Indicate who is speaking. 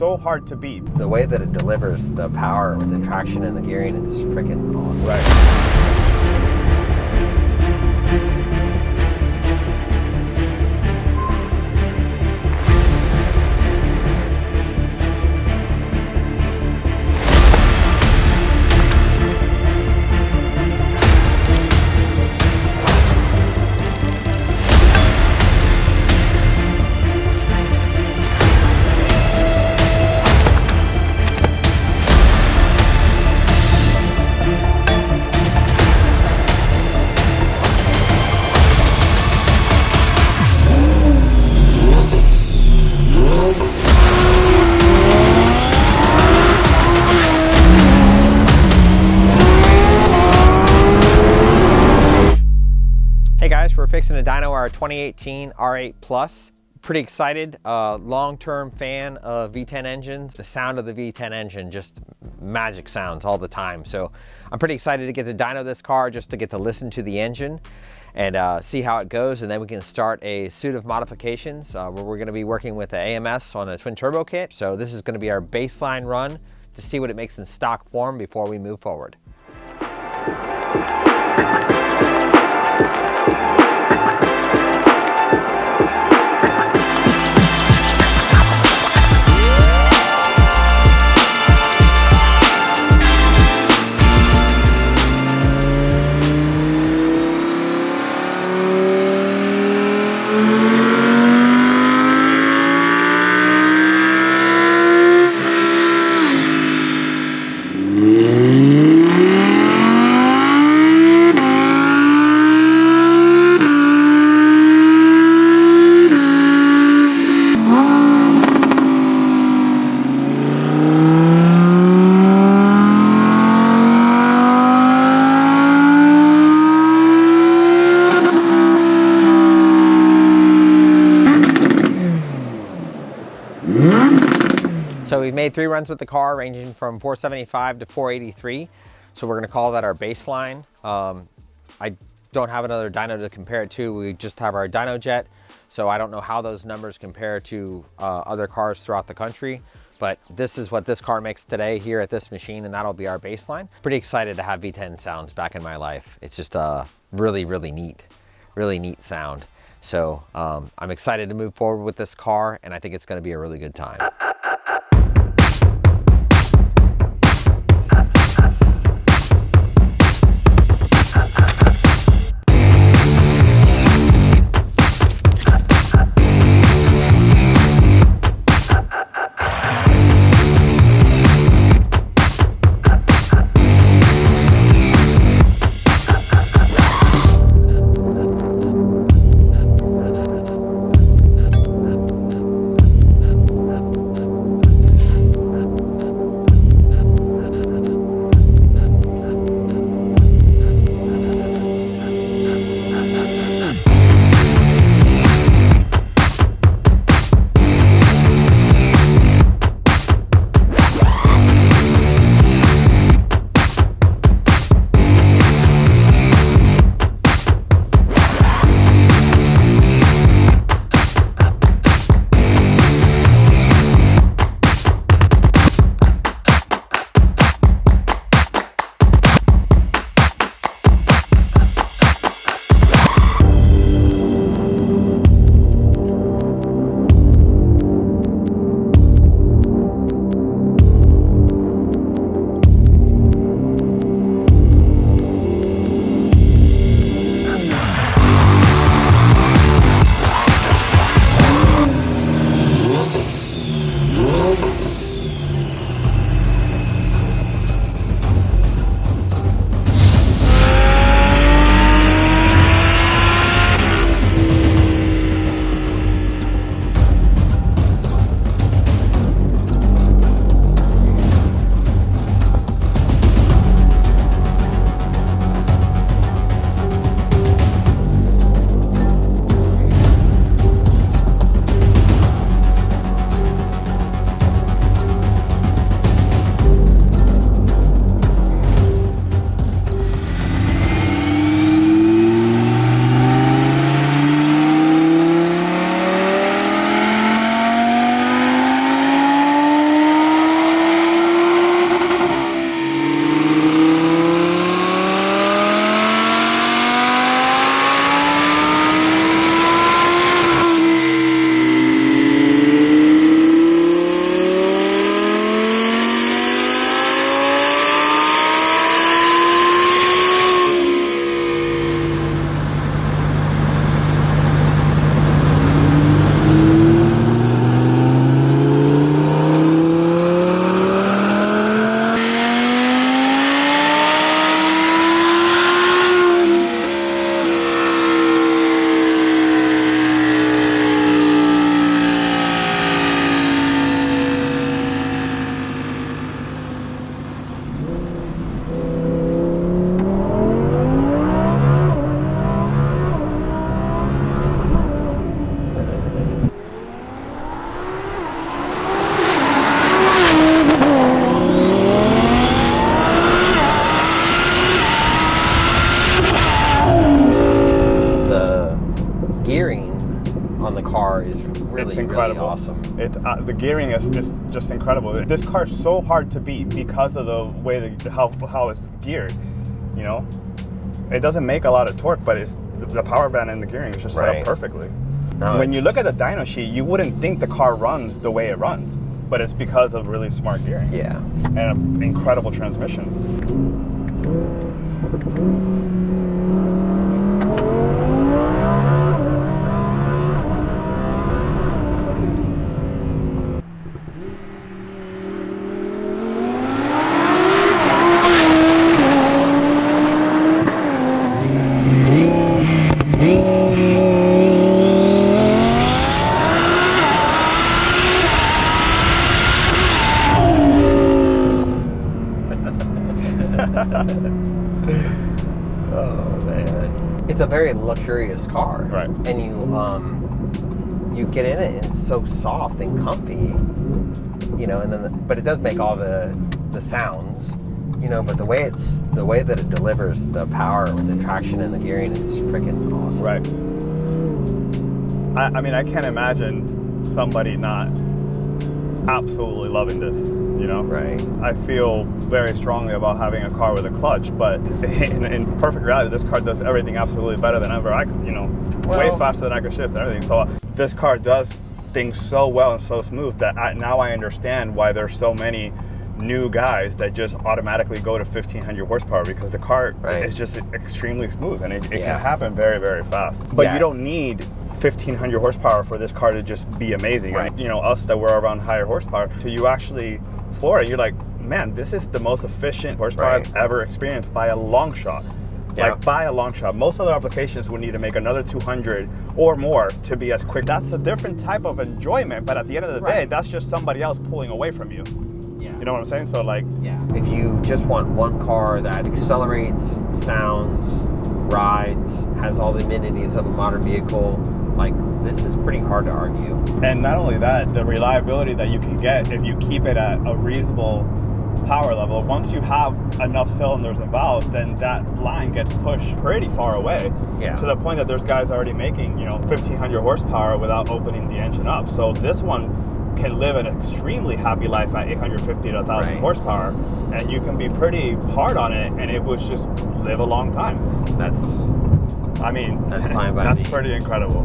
Speaker 1: so hard to beat.
Speaker 2: The way that it delivers the power with the traction and the gearing, it's freaking awesome.
Speaker 1: Right. Hey guys, we're fixing to dyno our 2018 R8 Plus. Pretty excited, long-term fan of V10 engines. The sound of the V10 engine, just magic sounds all the time. So I'm pretty excited to get to dyno this car, just to get to listen to the engine and see how it goes. And then we can start a suite of modifications where we're gonna be working with the AMS on a twin turbo kit. So this is gonna be our baseline run to see what it makes in stock form before we move forward. So we've made 3 runs with the car ranging from 475 to 483. So we're gonna call that our baseline. I don't have another dyno to compare it to. We just have our dyno jet. So I don't know how those numbers compare to other cars throughout the country, but this is what this car makes today here at this machine, and that'll be our baseline. Pretty excited to have V10 sounds back in my life. It's just a really neat sound. So I'm excited to move forward with this car, and I think it's gonna be a really good time. car is really,
Speaker 3: it's incredible.
Speaker 1: really awesome.
Speaker 3: The gearing is just incredible. This car is so hard to beat because of the way how it's geared. You know, it doesn't make a lot of torque, but it's the power band and the gearing is just set up perfectly.
Speaker 1: No,
Speaker 3: when you look at the dyno sheet, you wouldn't think the car runs the way it runs, but it's because of really smart gearing.
Speaker 1: Yeah.
Speaker 3: And an incredible transmission.
Speaker 1: Oh man, it's a very luxurious car,
Speaker 3: Right?
Speaker 1: And you get in it and it's so soft and comfy, you know. And then, but it does make all the sounds, you know. But the way that it delivers the power with the traction and the gearing, it's freaking awesome.
Speaker 3: Right. I mean, I can't imagine somebody not absolutely loving this, you know?
Speaker 1: Right.
Speaker 3: I feel very strongly about having a car with a clutch, but in perfect reality, this car does everything absolutely better than ever. I could, you know, way faster than I could shift and everything. So this car does things so well and so smooth that now I understand why there's so many new guys that just automatically go to 1500 horsepower, because the car is just extremely smooth and it can happen very, very fast. But you don't need 1500 horsepower for this car to just be amazing.
Speaker 1: Right.
Speaker 3: And, you know, us that were around higher horsepower, till you actually floor it, you're like, man, this is the most efficient horsepower I've ever experienced by a long shot. Like by a long shot. Most other applications would need to make another 200 or more to be as quick. That's a different type of enjoyment, but at the end of the day, that's just somebody else pulling away from you. You know what I'm saying? So like,
Speaker 1: if you just want one car that accelerates, sounds, rides, has all the amenities of a modern vehicle, like, this is pretty hard to argue.
Speaker 3: And not only that, the reliability that you can get if you keep it at a reasonable power level. Once you have enough cylinders and valves, then that line gets pushed pretty far away. To the point that there's guys already making, you know, 1500 horsepower without opening the engine up. So this one can live an extremely happy life at 850 to 1000 horsepower, and you can be pretty hard on it and it would just live a long time.
Speaker 1: That's
Speaker 3: I mean,
Speaker 1: fine by me.
Speaker 3: That's pretty incredible.